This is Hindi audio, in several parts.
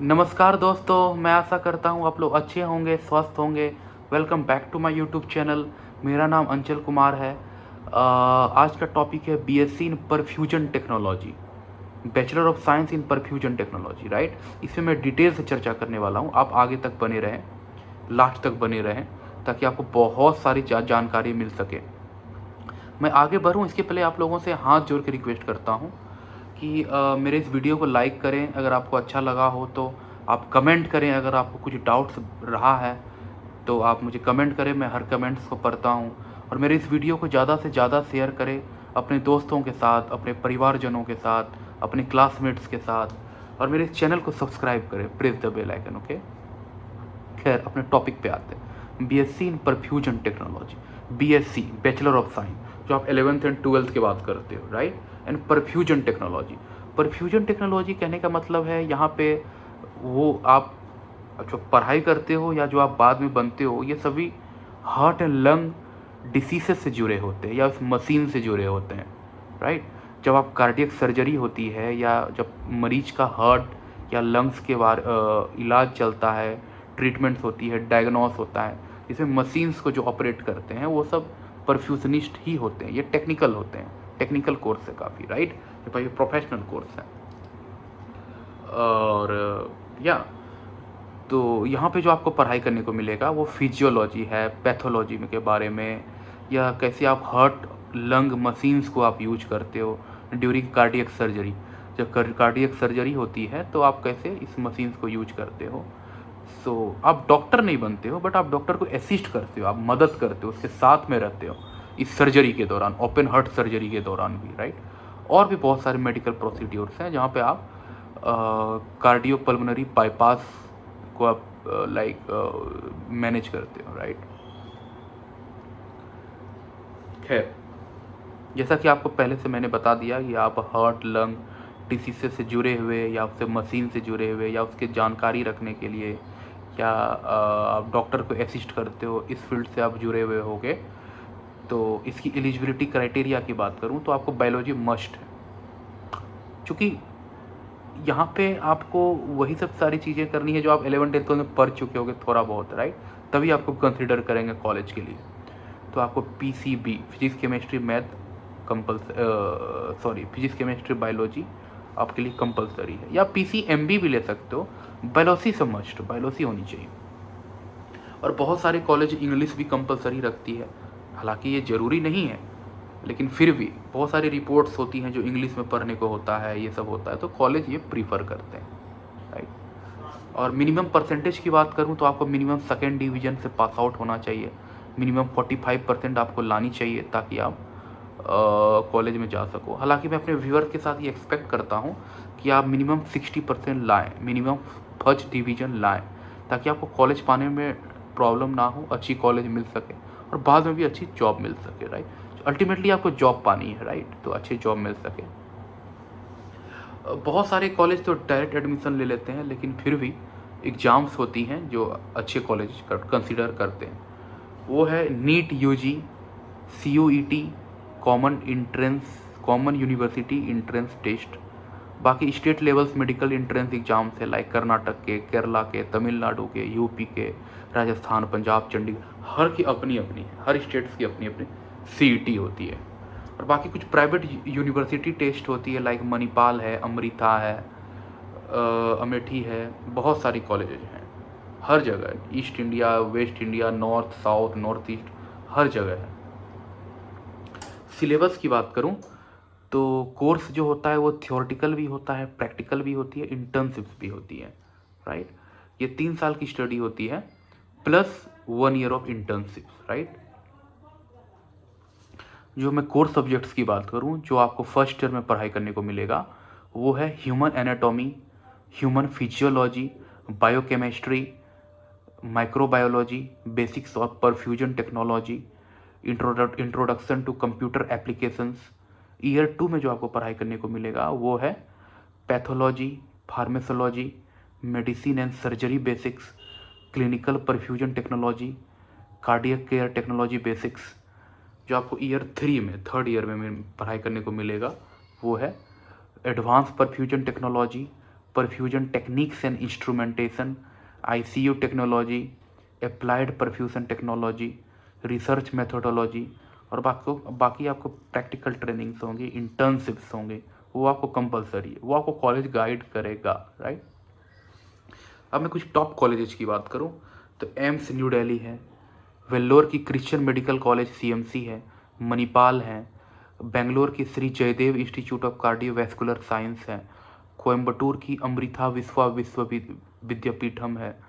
नमस्कार दोस्तों, मैं आशा करता हूँ आप लोग अच्छे होंगे, स्वस्थ होंगे। Welcome back to my YouTube channel. मेरा नाम अंचल कुमार है। आज का टॉपिक है BSc in perfusion technology, bachelor of science in perfusion technology, right. इसमें मैं डिटेल से चर्चा करने वाला हूँ। आप आगे तक बने रहें, लास्ट तक बने रहें, ताकि आपको बहुत सारी जानकारी मिल सके। मैं आगे बढ़ूँ इसके पहले आप लोगों से हाथ जोड़ के रिक्वेस्ट करता हूँ कि मेरे इस वीडियो को लाइक करें अगर आपको अच्छा लगा हो तो। आप कमेंट करें अगर आपको कुछ डाउट्स रहा है तो आप मुझे कमेंट करें, मैं हर कमेंट्स को पढ़ता हूँ। और मेरे इस वीडियो को ज़्यादा से ज़्यादा शेयर करें अपने दोस्तों के साथ, अपने परिवारजनों के साथ, अपने क्लासमेट्स के साथ। और मेरे इस चैनल को सब्सक्राइब करें, press the bell icon, okay. खैर, अपने टॉपिक पे आते हैं। BSc in perfusion technology, BSc bachelor of science, जो आप 11th एंड 12th के बात करते हो, right. And perfusion technology, perfusion technology कहने का मतलब है यहाँ पे वो आप जो पढ़ाई करते हो या जो आप बाद में बनते हो, ये सभी हार्ट एंड लंग डिसीजेस से जुड़े होते हैं या उस मशीन से जुड़े होते हैं, राइट। जब आप कार्डियक सर्जरी होती है या जब मरीज का हार्ट या लंग्स के बारे इलाज चलता है, ट्रीटमेंट्स होती है, डायग्नोस होता है, इसमें मशीन्स को जो ऑपरेट करते हैं वो सब परफ्यूजनिस्ट ही होते हैं। ये टेक्निकल होते हैं, टेक्निकल कोर्स है काफ़ी, राइट। ये भाई प्रोफेशनल कोर्स है। और या तो यहाँ पे जो आपको पढ़ाई करने को मिलेगा वो फिजियोलॉजी है, पैथोलॉजी में के बारे में, या कैसे आप हार्ट लंग मशीन्स को आप यूज करते हो ड्यूरिंग कार्डियक सर्जरी। जब कार्डियक सर्जरी होती है तो आप कैसे इस मशीन्स को यूज करते हो। सो आप डॉक्टर नहीं बनते हो, बट आप डॉक्टर को असिस्ट करते हो, आप मदद करते हो, उसके साथ में रहते हो इस सर्जरी के दौरान, ओपन हार्ट सर्जरी के दौरान भी, राइट। और भी बहुत सारे मेडिकल प्रोसीड्योर्स हैं जहाँ पे आप कार्डियो पल्मोनरी बाईपास को आप मैनेज करते हो, राइट। खैर, जैसा कि आपको पहले से मैंने बता दिया कि आप हार्ट लंग डिसीज से जुड़े हुए या उससे मशीन से जुड़े हुए या उसके जानकारी रखने के लिए या आप डॉक्टर को असिस्ट करते हो, इस फील्ड से आप जुड़े हुए होगे। तो इसकी एलिजिबिलिटी क्राइटेरिया की बात करूँ तो आपको बायोलॉजी मस्ट है, क्योंकि यहाँ पे आपको वही सब सारी चीज़ें करनी है जो आप 11th 12th में पढ़ चुके होगे थोड़ा बहुत, राइट। तभी आपको कंसिडर करेंगे कॉलेज के लिए। तो आपको PCB, physics chemistry math physics chemistry biology आपके लिए कंपलसरी है, या पीसीएमबी भी ले सकते हो। बायोलॉजी से मस्ट, बायोलॉजी होनी चाहिए। और बहुत सारे कॉलेज इंग्लिश भी कंपलसरी रखती है, हालांकि ये ज़रूरी नहीं है, लेकिन फिर भी बहुत सारी रिपोर्ट्स होती हैं जो इंग्लिश में पढ़ने को होता है, ये सब होता है, तो कॉलेज ये प्रीफर करते हैं, राइट। और मिनिमम परसेंटेज की बात करूँ तो आपको मिनिमम सेकेंड डिवीजन से पास आउट होना चाहिए। मिनिमम 45% आपको लानी चाहिए ताकि आप कॉलेज में जा सको। हालांकि मैं अपने व्यूअर के साथ ये एक्सपेक्ट करता हूँ कि आप मिनिमम 60% लाएँ, मिनिमम फर्स्ट डिवीज़न लाएँ, ताकि आपको कॉलेज पाने में प्रॉब्लम ना हो, अच्छी कॉलेज मिल सके और बाद में भी अच्छी जॉब मिल सके, राइट। अल्टीमेटली आपको जॉब पानी है, राइट, तो अच्छी जॉब मिल सके। बहुत सारे कॉलेज तो डायरेक्ट एडमिशन ले लेते हैं, लेकिन फिर भी एग्ज़ाम्स होती हैं जो अच्छे कॉलेज कंसिडर करते हैं। वो है NEET UG, CUET, common university entrance test. बाकी state levels medical entrance exams है, लाइक कर्नाटक के, केरला के, तमिलनाडु के, यूपी के, राजस्थान, पंजाब, चंडीगढ़, हर की अपनी अपनी है, हर स्टेट्स की अपनी अपनी CET होती है। और बाकी कुछ प्राइवेट यूनिवर्सिटी टेस्ट होती है, लाइक मणिपाल है, अमृता है, अमेठी है, बहुत सारी कॉलेजेज हैं हर जगह, east India, west India, north south, north east, हर जगह है। सिलेबस की बात करूं तो कोर्स जो होता है वो थियोरेटिकल भी होता है, प्रैक्टिकल भी होती है, इंटर्नशिप्स भी होती है, राइट। ये 3 साल की स्टडी होती है plus 1 year of internships, right. जो मैं कोर सब्जेक्ट्स की बात करूं जो आपको फर्स्ट ईयर में पढ़ाई करने को मिलेगा, वो है human anatomy, human physiology, biochemistry, microbiology, basics of perfusion technology, introduction to computer applications. Year 2 में जो आपको पढ़ाई करने को मिलेगा वो है pathology, pharmacology, medicine and surgery basics, clinical perfusion technology, cardiac care technology basics. जो आपको ईयर 3 में, थर्ड ईयर में पढ़ाई करने को मिलेगा वो है advance perfusion technology, perfusion techniques and instrumentation, ICU technology, applied perfusion technology, research methodology, और बाकी आपको प्रैक्टिकल ट्रेनिंग्स होंगे, इंटर्नशिप्स होंगे, वो आपको कंपलसरी है, वो आपको कॉलेज गाइड करेगा, राइट। अब मैं कुछ टॉप कॉलेजेस की बात करूं तो एम्स न्यू दिल्ली है, वेल्लोर की क्रिश्चियन मेडिकल कॉलेज CMC है, मणिपाल है, बेंगलोर की Shri Jayadeva institute of cardiovascular science है, कोयम्बटूर की अमृता विद्यापीठम है,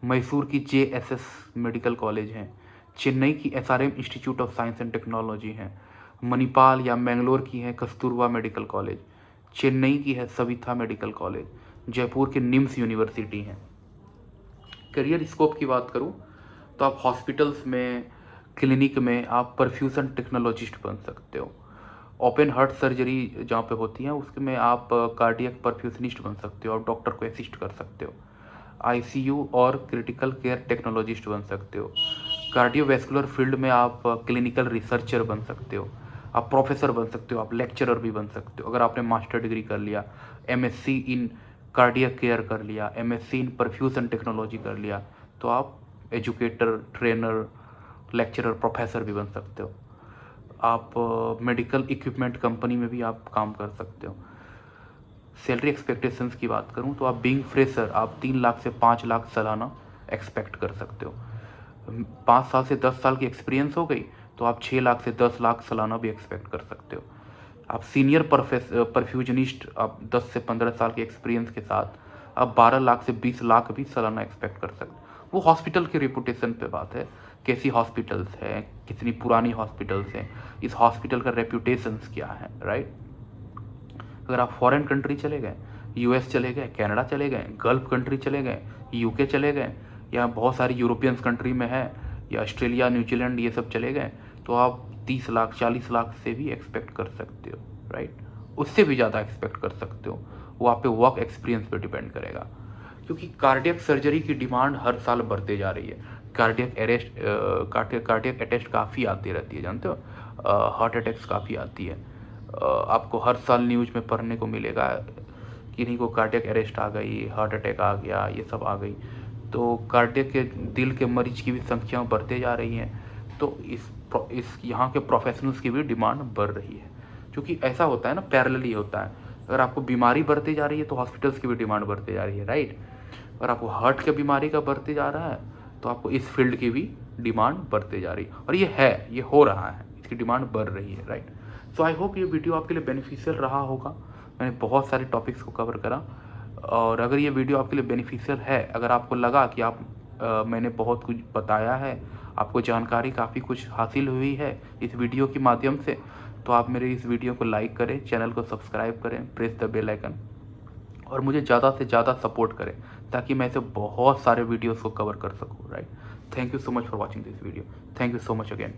मैसूर की JSS मेडिकल कॉलेज है, चेन्नई की SRM institute of science and technology है, मणिपाल या मैंगलोर की है कस्तूरबा मेडिकल कॉलेज, चेन्नई की है सविता मेडिकल कॉलेज, जयपुर की निम्स यूनिवर्सिटी है। करियर स्कोप की बात करूं तो आप हॉस्पिटल्स में, क्लिनिक में आप परफ्यूजन टेक्नोलॉजिस्ट बन सकते हो। ओपन हार्ट सर्जरी जहाँ पे होती है उसमें आप कार्डियक परफ्यूजनिस्ट बन सकते हो, आप डॉक्टर को असिस्ट कर सकते हो। ICU और क्रिटिकल केयर टेक्नोलॉजिस्ट बन सकते हो। कार्डियोवैस्कुलर फील्ड में आप क्लिनिकल रिसर्चर बन सकते हो, आप प्रोफेसर बन सकते हो, आप लेक्चरर भी बन सकते हो अगर आपने मास्टर डिग्री कर लिया, MSc इन कार्डियक केयर कर लिया, MSc इन परफ्यूजन टेक्नोलॉजी कर लिया, तो आप एजुकेटर, ट्रेनर, लेक्चरर, प्रोफेसर भी बन सकते हो। आप मेडिकल इक्विपमेंट कंपनी में भी आप काम कर सकते हो। सैलरी एक्सपेक्टेशंस की बात करूं तो आप बीइंग फ्रेशर आप 3 लाख से 5 लाख सालाना एक्सपेक्ट कर सकते हो। 5 साल से 10 साल की एक्सपीरियंस हो गई तो आप 6 लाख से 10 लाख सालाना भी एक्सपेक्ट कर सकते हो। आप सीनियर परफ्यूजनिस्ट आप 10 से 15 साल के एक्सपीरियंस के साथ आप 12 लाख से 20 लाख भी सालाना एक्सपेक्ट कर सकते हो। वो हॉस्पिटल के रिपूटेशन पे बात है, कैसी हॉस्पिटल्स है, कितनी पुरानी हॉस्पिटल्स हैं, इस हॉस्पिटल का रेपुटेशंस क्या है, राइट। अगर आप फॉरेन कंट्री चले गए, US चले गए, कनाडा चले गए, गल्फ कंट्री चले गए, UK चले गए, या बहुत सारी यूरोपियन कंट्री में है, या ऑस्ट्रेलिया, न्यूजीलैंड ये सब चले गए, तो आप 30 लाख 40 लाख से भी एक्सपेक्ट कर सकते हो, राइट। उससे भी ज़्यादा एक्सपेक्ट कर सकते हो, वो आप पे वर्क एक्सपीरियंस पे डिपेंड करेगा, क्योंकि कार्डियक सर्जरी की डिमांड हर साल बढ़ते जा रही है। कार्डियक अटेस्ट काफ़ी आती रहती है, जानते हो, हार्ट अटैक्स काफ़ी आती है। आपको हर साल न्यूज़ में पढ़ने को मिलेगा किन्हीं को कार्डियक अरेस्ट आ गई, हार्ट अटैक आ गया, ये सब आ गई। तो कार्डियक के दिल के मरीज की भी संख्या बढ़ते जा रही है, तो इस यहाँ के प्रोफेशनल्स की भी डिमांड बढ़ रही है, क्योंकि ऐसा होता है ना, पैरेलली होता है। अगर आपको बीमारी बढ़ती जा रही है तो हॉस्पिटल्स की भी डिमांड बढ़ती जा रही है, राइट। अगर आपको हार्ट की बीमारी का बढ़ते जा रहा है तो आपको इस फील्ड की भी डिमांड बढ़ते जा रही है, और ये हो रहा है, इसकी डिमांड बढ़ रही है, राइट। सो आई होप ये वीडियो आपके लिए बेनिफिशियल रहा होगा। मैंने बहुत सारे टॉपिक्स को कवर करा, और अगर ये वीडियो आपके लिए बेनिफिशियल है, अगर आपको लगा कि मैंने बहुत कुछ बताया है, आपको जानकारी काफ़ी कुछ हासिल हुई है इस वीडियो के माध्यम से, तो आप मेरे इस वीडियो को लाइक करें, चैनल को सब्सक्राइब करें, प्रेस द बेल आइकन, और मुझे ज़्यादा से ज़्यादा सपोर्ट करें ताकि मैं ऐसे बहुत सारे वीडियोस को कवर कर सकूँ, right. Thank you so much for watching this video. Thank you so much again.